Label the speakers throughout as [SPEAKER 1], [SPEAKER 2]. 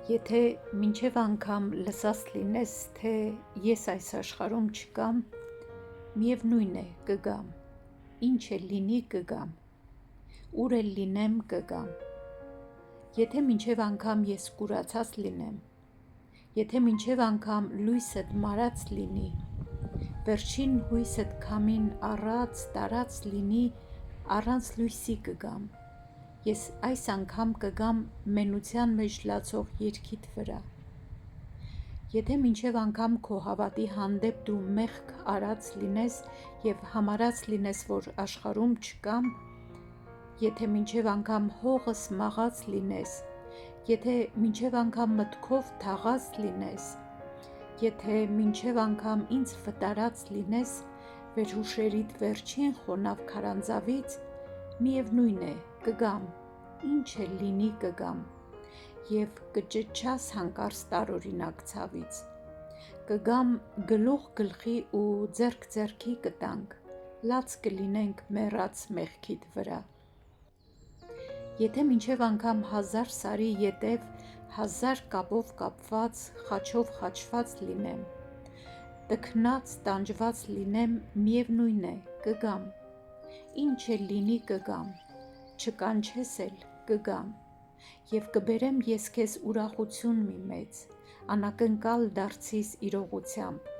[SPEAKER 1] Եթե մինչև անգամ լսած լինես, թե ես այս աշխարհում չկամ, միևնույն է կգամ, ինչ էլ լինի կգամ, ուր էլ լինեմ կգամ։ Եթե մինչև անգամ ես կուրացած լինեմ, եթե մինչև անգամ լույսդ մարած լինի, վերջին հույսդ քամին առած տարած լինի, առանց լույսի կգամ, ես այս անգամ կգամ մենության մեջ լացող երգիդ վրա։ Եթե մինչև անգամ քո հավատի հանդեպ դու մեղք արած լինես և համարած լինես, որ աշխարհում չկամ, եթե մինչև անգամ հողս մաղած լինես, եթե մինչև անգամ մտքով թաղած լինես, եթե մինչև անգամ ինձ վտարած լինես վերհուշերիդ վերջին խոնավ քարանձավից, միևնույն է կգամ, ինչ էլ լինի կգամ, և կճչաս հանկարծ տարօրինակ ցավից, կգամ գլուխ գլխի ու ձեռք ձեռքի կտանք, լաց կլինենք մեռած մեղքիդ վրա։ Եթե մինչև անգամ 1000 սարի ետև 1000 կապով կապված, խաչով խաչված լինեմ, տքնած տանջված լինեմ, միևնույն է կգամ, ինչ էլ լինի կգամ, չկանչես էլ կգամ, և կբերեմ ես քեզ ուրախություն մի մեծ, անակնկալ դարձիս իրողությամբ,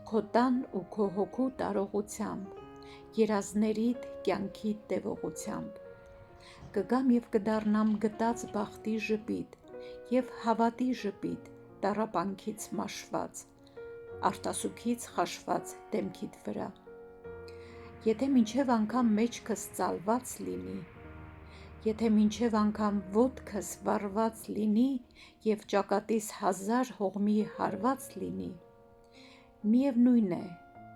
[SPEAKER 1] քո տան ու քո հոգու տարողությամբ, երազներիդ կյանքիդ տևողությամբ, կգամ և կդառնամ գտած բախտի ժպիտ և հավատի ժպիտ տառապանքից մաշված, արտասուքից խաշված դեմքիդ վրա։ Եթե մինչև անգամ մեջքս ծալված լինի, եթե մինչև անգամ ոտքս վառված լինի և ճակատիս 1000 հողմի հարված լինի, միևնույն է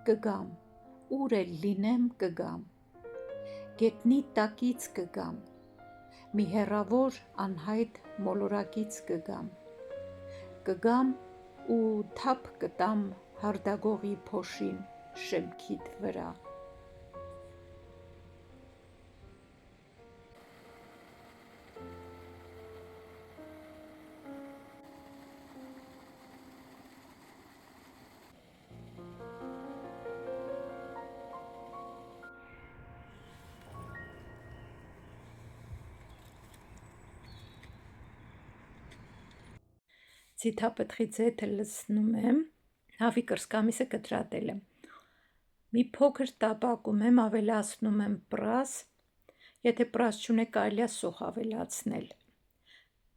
[SPEAKER 1] կգամ, ուր էլ լինեմ կգամ, գետնի տակից կգամ, մի հեռավոր անհայտ մոլորակից կգամ ու թափ կտամ հարդագողի փոշին շեմքիդ վրա։ Ձիթապտղի ձեթը լցնում եմ, հավի կրծքամիսը կտրատել եմ, մի փոքր տապակում եմ, ավելացնում եմ պռազ, եթե պռազ չունեք կարելի է սոխ ավելացնել,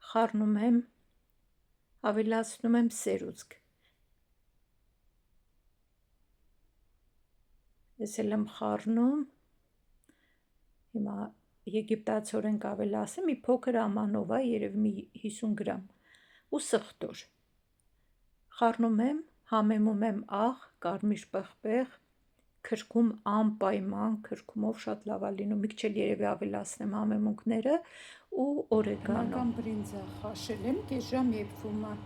[SPEAKER 1] խառնում եմ, ավելացնում եմ սերուցք, ես էլ եմ խառնում, հիմա եգիպտացորեն կավելացեմ, մի փոքր ամանով է, երևի մի 50 գրամ, ու սխտոր, խառնում եմ, համեմում եմ աղ, կարմիր պղպեղ, քրքում անպայման, քրքումով շատ լավ է լինում, մի քիչ էլ երևի ավելացնեմ համեմունքները ու օրեգանո։ Հիմնական բրինձա խաշել եմ, կես ժամ եփվում է,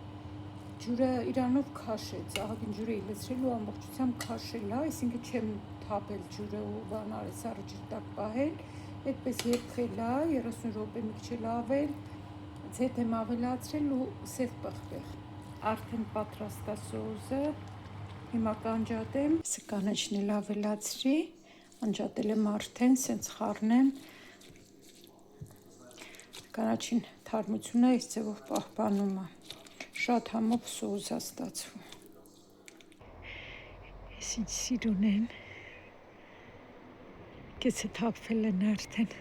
[SPEAKER 1] ջուրը իրանով քաշեց, ահագին ջուր էի լցրել ու ամբողջությամբ քաշել է, այսինքն չեմ թափել ջուրը ու բան արել, սառը ջրի տակ պահել, այդպես եփվել է, 30 րոպե մի քիչ էլ ավել, ձեթ եմ ավելացրել ու սև պղպեղ, արդեն պատրաստ է սոուսը, հիմա կանջատեմ, կանաչին էլ ավելացրի, անջատել եմ արդեն, սենց խառնեմ, կանաչին թարմությունը այս ձևով պահպանում է, շատ համով սոուս է ստացվում, ես ինչ սիրուն են, կեսը թափվել են արդեն,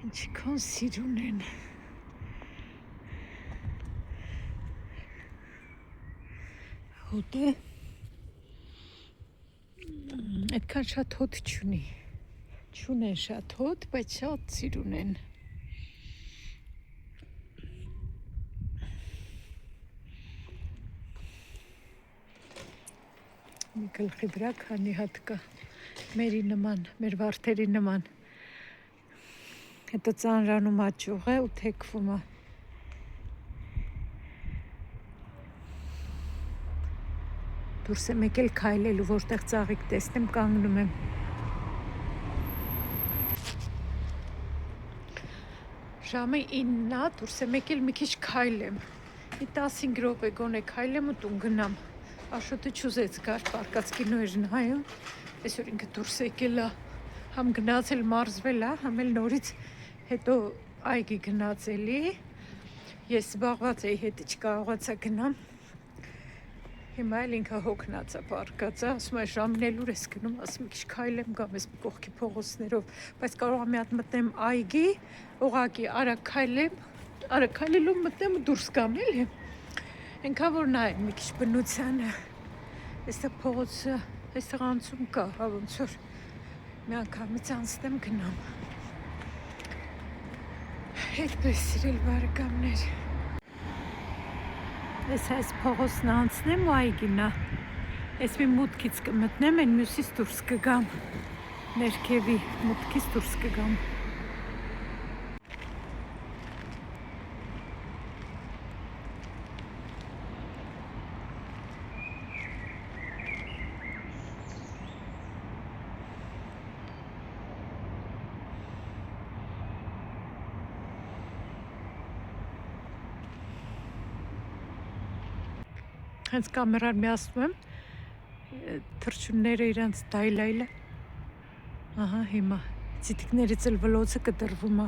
[SPEAKER 1] ինչքան սիրուն են, հոտը, այդքան շատ հոտ չունեն շատ հոտ, բայց շատ սիրուն են, մի գլխի վրա քանի հատ կա, մերի նման, մեր վարդերի նման, Հետո ծանրանում աճուղ է ու թեքվում է։ Դուրս եմ եկել քայլելու, որտեղ ծաղիկ տեսնեմ, կանգնում եմ։ Ժամը 9-ն է, դուրս եմ եկել մի քիչ քայլեմ։ Մի 15 րոպե գոնե քայլեմ ու տուն գնամ։ Աշոտը չուզեց գար, պարկած կինո էր նայում։ Այսօր ինքը դուրս եկել է, համ գնացել մարզվել է, համ էլ նորից հետո այգի գնաց էլի։ Ես զբաղված էի, հետը չկարողացա գնամ։ Հիմա էլ ինքը հոգնած է, պարկած է, ասում է ժամին էլ ուր ես գնում, ասում մի քիչ քայլեմ գամ ես կողքի փողոցներով, բայց կարող եմ մի հատ մտնեմ այգի, ուղղակի արագ քայլելով մտնեմ ու դուրս գամ էլի։ Այնքան որ նայեմ մի քիչ բնությանը, այստեղ փողոցը, այստեղ անցում կա, հա ոնց որ մի անգամից անցնեմ գնամ։ Այդպես սիրել բարեկամներ։ Այս փողոցն անցնեմ ու այգին է։ Ես մի մուտքից կմտնեմ, այն մյուսից դուրս կգամ։ Ներքևի մուտքից դուրս կգամ։ Հենց կամերան միացնում եմ, թռչունները իրանց դայլայլը, ահա հիմա, ծիտիկներից էլ վլոցը կտրվում է։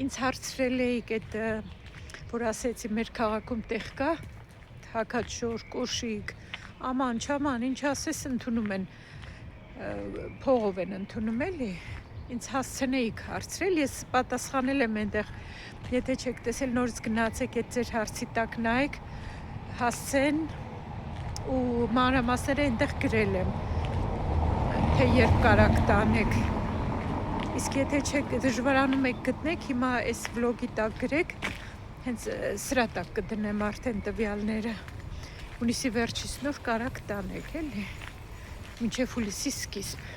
[SPEAKER 1] Ինձ հարցրել էիք այդ, որ ասեցի մեր քաղաքում տեղ կա, թաքաչոր, կոշիկ, աման, չաման, ինչ ասես ընդունում են, փողով են ընդունում էլի։ Ինձ հասցնեիք հարցրել, ես պատասխանել եմ այնտեղ, եթե չեք տեսել նորից գնացեք այդ ձեր հարցի տակ նայեք, հասցեն ու մանրամասները այնտեղ գրել եմ, թե երբ կարաք տանեք։ Իսկ եթե չեք դժվարանում եք գտնեք, հիմա այս վլոգի տակ գրեք, հենց սրա տակ կդնեմ արդեն տվյալները, հունիսի վերջից նոր կարաք տանեք, էլի, մինչև հուլիսի սկիզբ։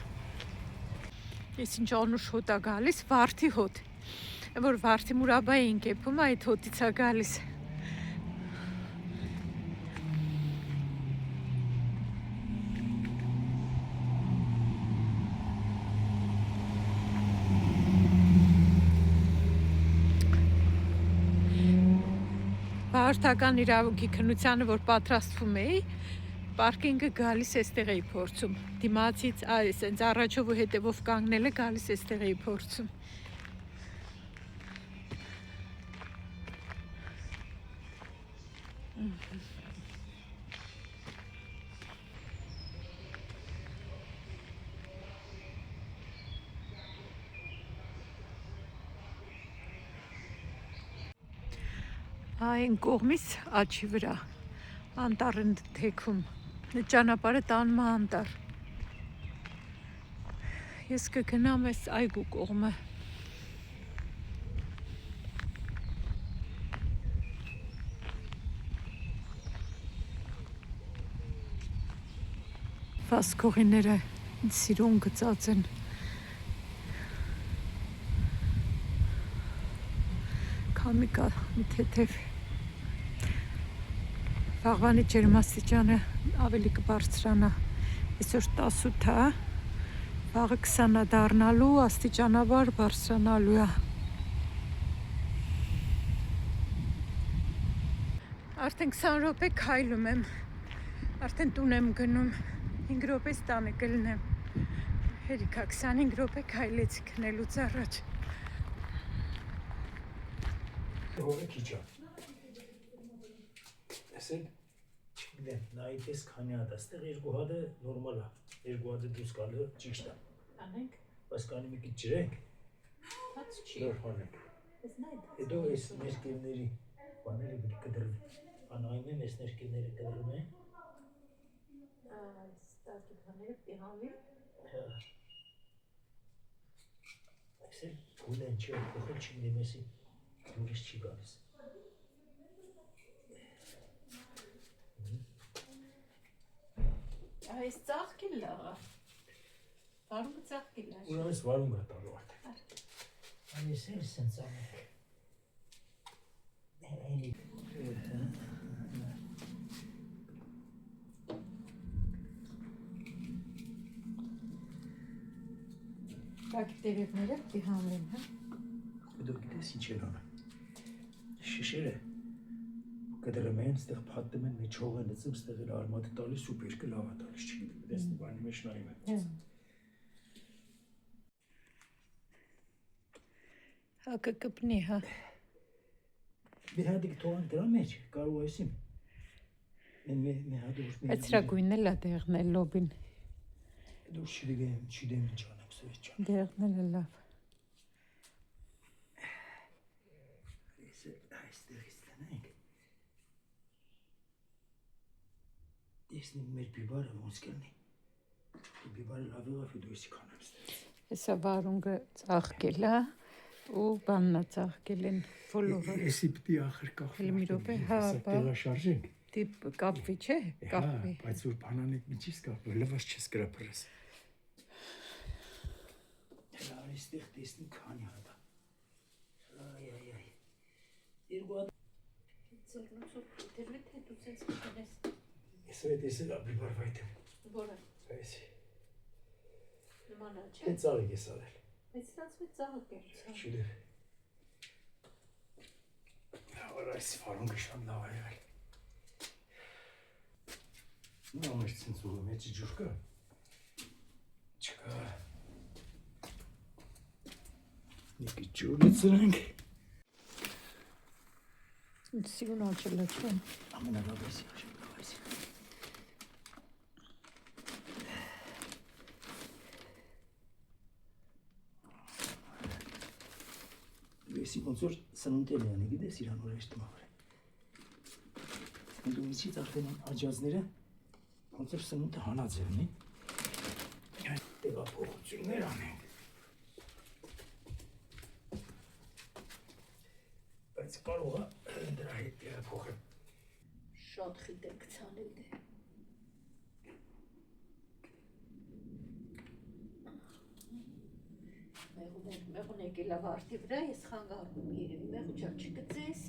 [SPEAKER 1] Ես ինչ անուշ հոտ է գալիս, վարդի հոտ, որ վարդի մուրաբա էին կեպում, այդ հոտից է գալիս։ Վարդական իրավունքի քննությանը, որ պատրաստվում էի, պարկինգը գալիս էստեղ էի փորձում, դիմացից այս առաջով ու հետևով կանգնելը գալիս էստեղ էի փորձում։ Այն կողմից աչի վրա, անտառ են թեքում, ճանապարհը տանում է անտառ։ Ես կգնամ այս այգու կողմը։ Վասկողիները սիրուն գծած են։ Քամի կա, մի թեթև։ Վաղվանի ջերմաստիճանը ավելի կբարձրանա, այսօր 18 է, վաղը 20 է դառնալու, աստիճանաբար բարձրանալու է։ Արդեն 20 րոպե քայլում եմ, արդեն տուն եմ գնում, 5 րոպեից տանը կլնեմ։ Հերիքա 25 րոպե քայլեցի քնելուց առաջ։
[SPEAKER 2] Հողը քիչ է։ Տեսեք, չգիտեմ, նայեք էս քանի հատ է, այստեղ երկու հատը նորմալ է, երկու հատը դուրս գալը ճիշտ է։
[SPEAKER 1] Անենք։
[SPEAKER 2] Բայց կանի մի քիչ ջրենք։
[SPEAKER 1] Հաց չի։
[SPEAKER 2] Նոր հանենք։ Հետո այս ներկերների բաները կդրվի։ Անայն են այս ներկերները կդրվում են։
[SPEAKER 1] Այս տակիքները պիտի հանվի։
[SPEAKER 2] Հա։ Այս էլ գուլ են չի, փոխել չգիտեմ եսի դուրս չի գալիս։
[SPEAKER 1] Այս ծաղկել լաղա։ Վարունգը ծաղկել է։
[SPEAKER 2] Ուրեմն վարունգ է տալու արդեն։ Այս էլ սենց անենք։
[SPEAKER 1] Կակի տերևները պիտի հանվեն, հա։
[SPEAKER 2] Դու գիտես ինչ են անում։ Շիշերը կդրում են, ստեղ փաթում են, մեջող են լծում, ստեղ էլ արմատը տալիս ու բերքը լավ է տալիս, չգիտեմ, տեսնի բանի մեջ նայում եմ։
[SPEAKER 1] Հա կկպնի, հա։
[SPEAKER 2] Մի հատիկ թողանք դրա մեջ, կարող այսիմ։ Մի հատ ուր։
[SPEAKER 1] Այդ սրա գույնն էլ է դեղն է լոբին։
[SPEAKER 2] Դու չգիտեմ ինչ անեմ, սոյ ջան։
[SPEAKER 1] Դեղն էլ է լավ։
[SPEAKER 2] Այստեղից տնենք։ Տեսնենք մեր բիբարը ոնց կլինի։ Բիբարը լավ եղավ, դու եսի կանեմ ստեղ։
[SPEAKER 1] Հեսա վարունգը ծաղկել է ու բաննա ծաղկել են բոլորը։
[SPEAKER 2] Եսի պիտի ախր կախվի։
[SPEAKER 1] Մի րոպե, հա,
[SPEAKER 2] Տեղա շարժենք։
[SPEAKER 1] Տիպ կապվի, չէ, կապվի։
[SPEAKER 2] Բայց որ բանանեք միջից կապվի, լվաս չես գրապրես։ Հələ այստեղ տեսնի քանի հատ է։ Այ։ Երկու հատ։
[SPEAKER 1] Ձեռնոցով դրվի թե դու ցես կտես։
[SPEAKER 2] Ես այդ տեսել եմ բիբարվայթը։
[SPEAKER 1] Որը։
[SPEAKER 2] Այսի։
[SPEAKER 1] Նմանա, չէ։
[SPEAKER 2] Այդ ծաղիկ ես արել։
[SPEAKER 1] Բայց սրանց մեջ ծաղիկ է։
[SPEAKER 2] Չիլեր։ Որ այս վարունգը շատ լավ է եղել։ Նա մեր ցնցուղի մեջ ջուր կա։ Չկա։ Նիկի ջուրը ծրանք։
[SPEAKER 1] Սիրուն աճելա չէ։
[SPEAKER 2] Ամենալավեսի աճելա այսի։ Եսի ոնց որ սնունդ էլ յանի, գիտես իրան որ էշտ մաղր է։ Դու միջից արդեն աջազները ոնց որ սնունդը հանած եղնի։ Տեղափոխություններ անենք։ Բայց կարող է դրա հետ տեղափոխել։
[SPEAKER 1] Շատ խիտ ենք ցանել դե։ Մեղուն եկել է վարդի վրա, ես խանգարում եմ երևի, մեղուջան չգծես։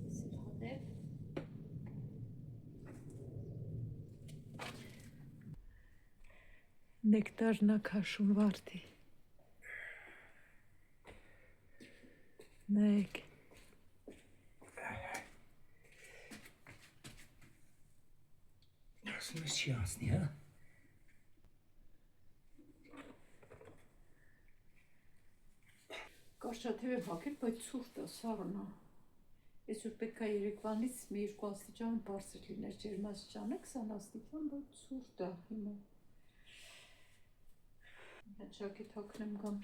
[SPEAKER 1] Ես էլ հանել։ Նեկտարն է քաշում վարդի։ Նայեք։
[SPEAKER 2] Ասում ես չի անցնի, հա։
[SPEAKER 1] Կարճաթև եմ հագել, բայց ցուրտ է, սառն է։ Այսօր պետք է երեկվանից մի 2 աստիճան բարձր լիներ, ջերմաստիճանը 20 աստիճան, բայց ցուրտ է հիմա։ Հաճակի թաքնեմ գամ։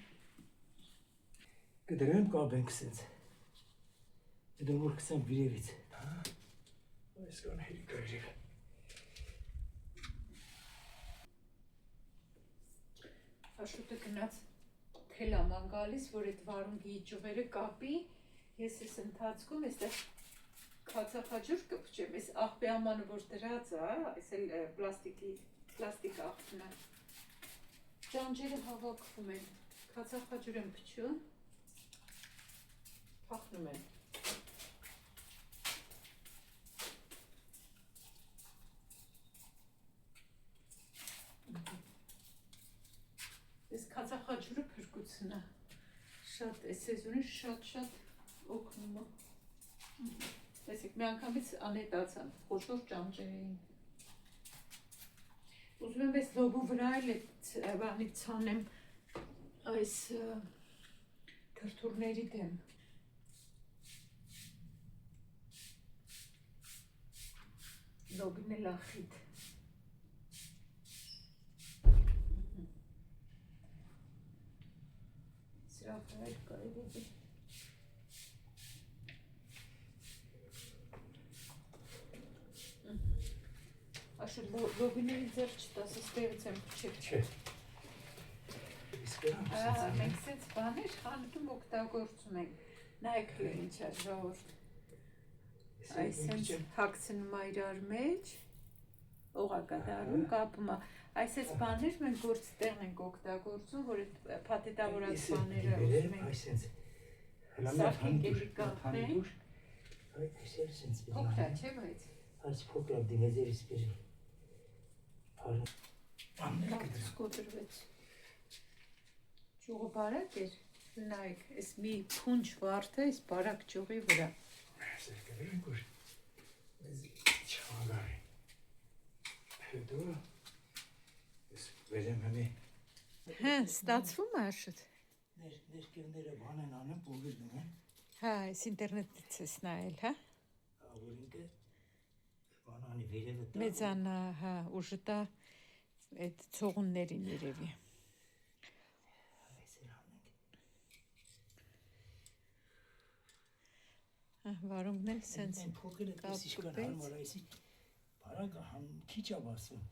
[SPEAKER 2] Կդրեմ կաբենք սենց։ Հետո որ կսեմ վիրևից։ Այս կան հերիկա երեք։
[SPEAKER 1] Աշուտը գնաց թելաման գալիս, որ այդ վարունգի ճյուղերը կապի, ես ես ընթացքում այստեղ քացախաջուր կպչեմ, այս աղբի ամանը որ դրած է, այս էլ պլաստիկ աղբն է, ճանջերը հավաքվում են, քացախաջուր եմ փչում, փախնում են։ Այս քացախաջուրը փրկություն է, շատ, այս սեզոնի շատ օգնում է։ Տեսեք, մի անգամից անետացան, խոշոր ճանճեր էին։ Ուզում եմ այս լոբու վրա էլ բանից ցանեմ այս թրթուրների դեմ։ Լոբին էլ ախիտ։ Սրա վրա էլ կարելի է։ Աշուտ լոբիների ձեր չտաս, ստեղից եմ փչել։
[SPEAKER 2] Չէ։
[SPEAKER 1] Մենք սենց բաներ խանութում օգտագործում ենք, նայեք ինչ է ժողովուրդ։ այս հենց հագցնում ա իրար մեջ, օղակա դարում, կապում ա։ Այս բաներ մենք գործտեղն ենք օգտագործում, որ այդ փաթեթավորած բաները ուզում ենք
[SPEAKER 2] Այս հենց
[SPEAKER 1] սարքենք էլի կապենք։
[SPEAKER 2] Այս հենց
[SPEAKER 1] Փոքր է, չէ՞ բայց։
[SPEAKER 2] Այս փոքր դիմեզերից բերի։ Բաններ
[SPEAKER 1] Սկոտրվեց։ Ճյուղը բարակ էր, նայեք, այս մի փունջ վարդ է, այս բարակ ճյուղի վրա։
[SPEAKER 2] Սերկերին կուր, մեզ չաղար է։ Հետո, ես վերեմ հմի։
[SPEAKER 1] Հա, ստացվում է աշըտ։
[SPEAKER 2] Ներկերները բան են անեմ, պողիլնում են։
[SPEAKER 1] Հա, այս ինտերնետից ես նայել, հա։
[SPEAKER 2] Որ ինքը բան անի վերևը տա։
[SPEAKER 1] Մեծանա, հա, ուժը տա այդ ցողուններին երևի։
[SPEAKER 2] Այս էր անենք։
[SPEAKER 1] Վարունգն էլ սենց
[SPEAKER 2] Փոքր է պես հարմար այսի բարակը համ քիչ ա բասում։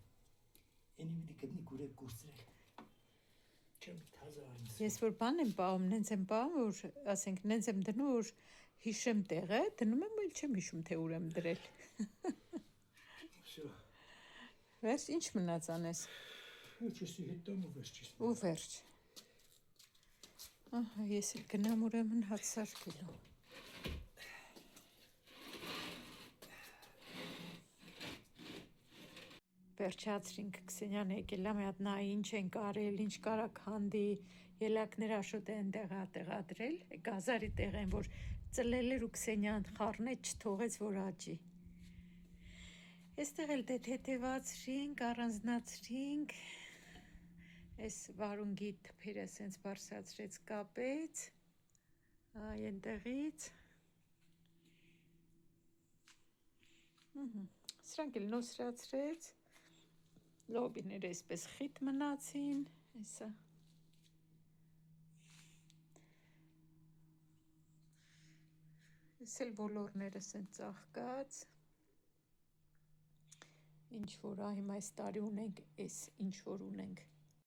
[SPEAKER 2] Ենի մի գտնի գուրեք կուրսրել։ Չեմ թազա արնս։
[SPEAKER 1] Ես որ բան եմ պահում, նենց եմ պահում, որ ասենք նենց եմ դնում, որ հիշեմ տեղը, դնում եմ, էլ չեմ հիշում, թե ուր եմ դրել։
[SPEAKER 2] Всё։
[SPEAKER 1] Վերջ, ինչ մնաց անես։
[SPEAKER 2] Չեսի հետ տամ ու վերջ։
[SPEAKER 1] Ու վերջ։ Ահա, ես էլ գնամ ուրեմն հաց սարքելու։ Վերջացրինք Քսենյան եկել է մի հատ նայ ինչ են կարել, ինչ կարա քանդի, ելակներ աշոտ են տեղադրել, գազարի տեղ են, որ ծլել էր ու Քսենյան խառնեց չթողեց, որ աճի։ Այստեղ էլ դե թեթևացրինք, առանձնացրինք, այս վարունգի թփերը սենց բարձրացրեց կապեց, այնտեղից։ Սրանք էլ նոսրացրեց, լոբիները այսպես խիտ մնացին, այսա։ Ես էլ բոլորները սենց ծաղկած, ինչ որ հիմա այս տարի ունենք, այս ինչ որ ունենք,